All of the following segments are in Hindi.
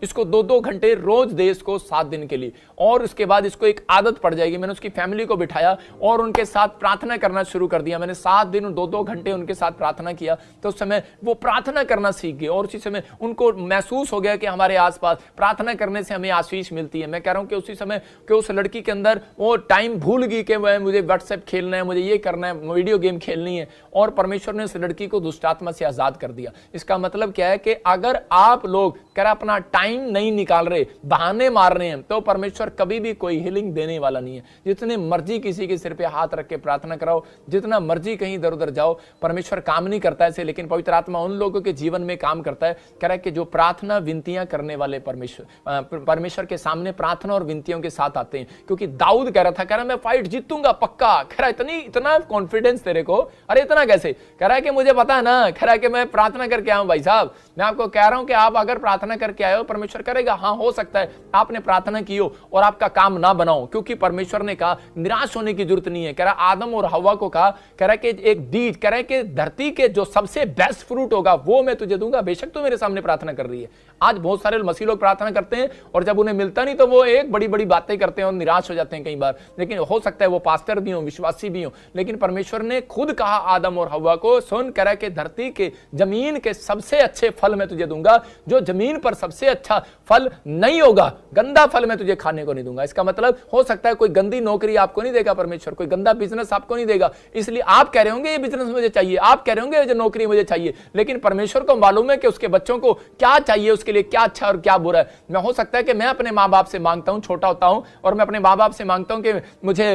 इसको 2-2 घंटे रोज दे इसको 7 दिन के लिए, और उसके बाद इसको एक आदत पड़ जाएगी। मैंने उसकी फैमिली को बिठाया और उनके साथ प्रार्थना करना शुरू कर दिया। मैंने 7 दिन 2-2 घंटे उनके साथ प्रार्थना किया, तो उस समय वो प्रार्थना करना सीख गए और उसी समय उनको महसूस हो गया कि हमारे आसपास प्रार्थना करने से हमें आशीष मिलती है। मैं कह रहा हूं कि उसी समय कि उस लड़की के अंदर वो टाइम भूल गई कि वह मुझे व्हाट्सएप खेलना है, मुझे ये करना है, वीडियो गेम खेलनी है, और परमेश्वर ने उस लड़की को दुष्ट आत्मा से आजाद कर दिया। इसका मतलब क्या है कि अगर आप लोग अपना टाइम नहीं निकाल रहे, बहाने मार रहे हैं, तो परमेश्वर कभी भी कोई हीलिंग देने वाला नहीं है। जितने मर्जी किसी के सिर पे हाथ रख के प्रार्थना कराओ, जितना मर्जी कहीं इधर उधर जाओ, परमेश्वर काम नहीं करता है। लेकिन पवित्र आत्मा उन लोगों के जीवन में काम करता है, कह रहा है कि जो प्रार्थना विनतियां करने वाले परमेश्वर के सामने प्रार्थना और विनतियों के साथ आते हैं। क्योंकि दाऊद कह रहा था, मैं फाइट जीतूंगा पक्का। कह रहा इतना कॉन्फिडेंस तेरे को, अरे इतना कैसे? कह रहा है कि मुझे पता है ना, कह रहा है कि मैं प्रार्थना करके आया हूं। भाई साहब, मैं आपको कह रहा हूं कि आप अगर प्रार्थना करके आए हो, परमेश्वर करेगा। हाँ, हो सकता है आपने प्रार्थना की हो और आपका काम ना बनाओ, क्योंकि परमेश्वर ने कहा निराश होने की जरूरत नहीं है। कह रहा आदम और हवा को कहा, कह रहा कि एक बीज, कह रहा कि धरती के जो सबसे बेस्ट फ्रूट होगा वो मैं तुझे दूंगा। बेशक तू मेरे सामने प्रार्थना कर रही है। आज बहुत सारे मसीह लोग प्रार्थना करते हैं और जब उन्हें मिलता नहीं तो वो एक बड़ी बड़ी बातें करते हैं और निराश हो जाते हैं कई बार। लेकिन हो सकता है वो पास्टर भी हो, विश्वासी भी हो, लेकिन परमेश्वर ने खुद कहा आदम और हवा को, सुन, कह रहा कि धरती के जमीन के सबसे अच्छे फल मैं तुझे दूंगा। जो जमीन पर सबसे अच्छा फल नहीं होगा, गंदा फल मैं तुझे खाने को नहीं दूंगा। इसका मतलब हो सकता है कोई गंदी नौकरी आपको नहीं देगा परमेश्वर, कोई गंदा बिजनेस आपको नहीं देगा। इसलिए आप कह रहे होंगे ये बिजनेस मुझे चाहिए, आप कह रहे होंगे ये नौकरी मुझे चाहिए, लेकिन परमेश्वर को मालूम है कि उसके बच्चों को क्या चाहिए, उसके लिए क्या अच्छा और क्या बुरा है। मैं हो सकता है कि मैं अपने माँ बाप से मांगता हूं, छोटा होता हूं, और मैं अपने माँ बाप से मांगता हूं कि मुझे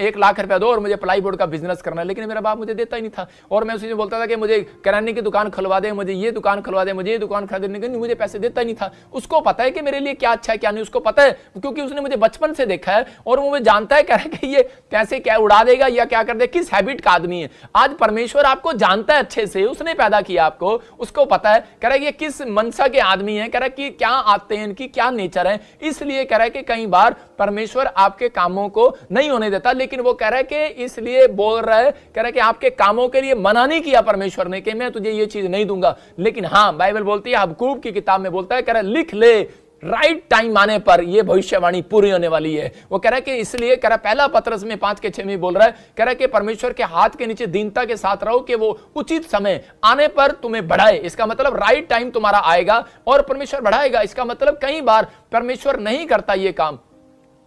1 लाख रुपया दो और मुझे प्लाई बोर्ड का बिजनेस करना है, लेकिन मेरा बाप मुझे देता ही नहीं था। और मैं उसी से बोलता था कि मुझे किराने की दुकान खुलवा दे, मुझे ये दुकान खुलवा दे, मुझे ये दुकान खरीदने के लिए, मुझे पैसे देता ही नहीं था। उसको पता है कि मेरे लिए क्या अच्छा है क्या नहीं, उसको पता है, क्योंकि उसने मुझे बचपन से देखा है और वो मुझे जानता है, कह रहा है कि ये पैसे क्या उड़ा देगा या क्या कर दे, किस हैबिट का आदमी है। आज परमेश्वर आपको जानता है अच्छे से, उसने पैदा किया आपको, उसको पता है, कह रहा है ये किस मनसा के आदमी है, कह रहा है कि क्या आते हैं, इनकी क्या नेचर है। इसलिए कह रहा है कि कई बार परमेश्वर आपके कामों को नहीं होने देता, लेकिन वो कह रहा है कि इसलिए बोल रहा है, कह रहा है कि आपके कामों के लिए मना नहीं किया परमेश्वर ने कि मैं तुझे ये चीज नहीं दूंगा। लेकिन हाँ, बाइबल बोलती है, हबक्कूक की किताब में बोलता है, कह रहा है लिख ले, राइट टाइम आने पर ये भविष्यवाणी पूरी होने वाली है। वो कह रहा है कि इसलिए कह रहा है, पहला पत्रस में 5:6 में बोल रहा है, कह रहा है कि परमेश्वर के हाथ के नीचे दीनता के साथ रहो कि वो उचित समय आने पर तुम्हें बढ़ाए। इसका मतलब राइट टाइम तुम्हारा आएगा और परमेश्वर बढ़ाएगा। इसका मतलब कई बार परमेश्वर नहीं करता ये काम।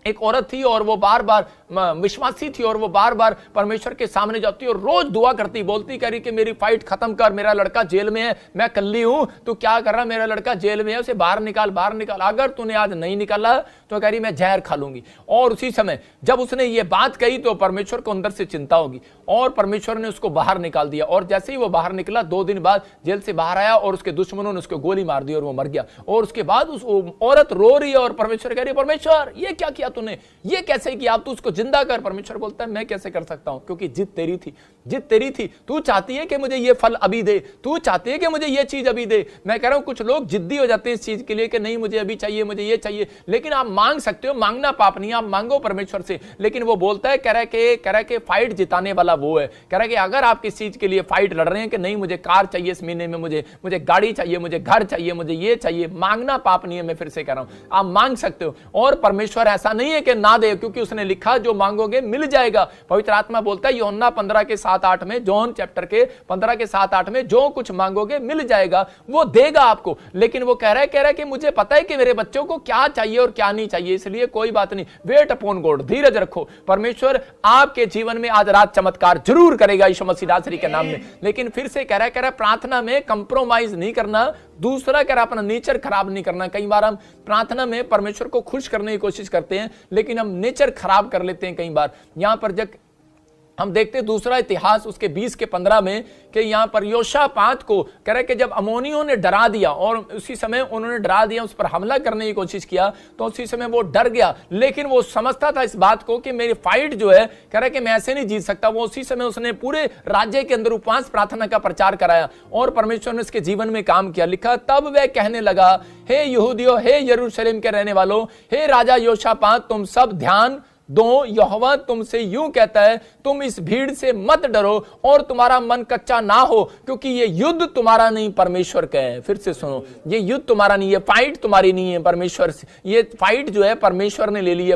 एक औरत थी और वो बार बार विश्वासी थी और वो बार बार परमेश्वर के सामने जाती और रोज दुआ करती, बोलती कह रही कि मेरी फाइट खत्म कर, मेरा लड़का जेल में है, मैं कल्ली हूं, तू क्या कर रहा, मेरा लड़का जेल में है, उसे बाहर निकाल, बाहर निकाल। अगर तूने आज नहीं निकाला तो कह रही मैं जहर खा लूंगी। और उसी समय जब उसने ये बात कही तो परमेश्वर को अंदर से चिंता होगी और परमेश्वर ने उसको बाहर निकाल दिया। और जैसे ही वो बाहर निकला, 2 दिन बाद जेल से बाहर आया और उसके दुश्मनों ने उसको गोली मार दी और वो मर गया। और उसके बाद उस औरत रो रही है और परमेश्वर कह रही है, परमेश्वर ये क्या किया तूने, ये कैसे किया, अब तू उसको जिंदा कर। परमेश्वर बोलता है मैं कैसे कर सकता हूं, क्योंकि जिद तेरी थी, जिद तेरी थी। तू चाहती है कि मुझे ये फल अभी दे, तू चाहती है कि मुझे ये चीज अभी दे। मैं कह रहा हूं कुछ लोग जिद्दी हो जाते हैं इस चीज के लिए कि नहीं मुझे अभी चाहिए, मुझे ये चाहिए। लेकिन आप मांग सकते हो, मांगना पाप नहीं, आप मांगो परमेश्वर से। लेकिन वो बोलता है, कह रहा है कि फाइट जिताने वाला वो है। कह रहा है कि अगर आप किस चीज के लिए फाइट लड़ रहे हैं कि नहीं मुझे कार चाहिए इस महीने में, मुझे गाड़ी चाहिए, मुझे घर चाहिए, मुझे ये चाहिए, मांगना पाप नहीं है। मैं फिर से कह रहा हूं आप मांग सकते हो और परमेश्वर ऐसा नहीं है कि ना दे, क्योंकि उसने लिखा जो मांगोगे मिल जाएगा। पवित्र आत्मा बोलता है यूहन्ना 15:7-8 में, जॉन चैप्टर के 15:7-8 में, जो कुछ मांगोगे मिल जाएगा, वो देगा आपको। लेकिन वो कह रहा है कि मुझे पता है कि मेरे बच्चों को क्या चाहिए और क्या नहीं चाहिए, इसलिए कोई बात नहीं, वेट अपॉन गॉड, धीरज रखो। परमेश्वर आपके जीवन में आज रात चमत्कार जरूर करेगा यीशु मसीह नासरी के नाम में। लेकिन फिर से कह रहा है प्रार्थना में कंप्रोमाइज नहीं करना। दूसरा कह रहा अपना नेचर खराब नहीं करना। कई बार हम प्रार्थना में परमेश्वर को खुश करने की कोशिश करते हैं, लेकिन हम नेचर खराब कर लेते हैं कई बार। यहां पर जब हम देखते हैं दूसरा इतिहास उसके 20:15 में कि यहां पर योशापात को कह रहे कि जब अमोनियों ने डरा दिया और उसी समय उन्होंने डरा दिया, उस पर हमला करने की कोशिश किया, तो उसी समय वो डर गया। लेकिन वो समझता था इस बात को कि मेरी फाइट जो है, कह रहा है कि मैं ऐसे नहीं जीत सकता। वो उसी समय उसने पूरे राज्य के अंदर उपवास प्रार्थना का प्रचार कराया और परमेश्वर ने उसके जीवन में काम किया। लिखा, तब वह कहने लगा, हे यहूदियों, हे यरूशलेम के रहने वालों, हे राजा योशापात, तुम सब ध्यान 2 यहोवा तुमसे यूं कहता है, तुम इस भीड़ से मत डरो और तुम्हारा मन कच्चा ना हो, क्योंकि ये युद्ध तुम्हारा नहीं परमेश्वर का है। फिर से सुनो, ये युद्ध तुम्हारा नहीं है, फाइट तुम्हारी नहीं है परमेश्वर से, ये फाइट जो है परमेश्वर ने ले ली है।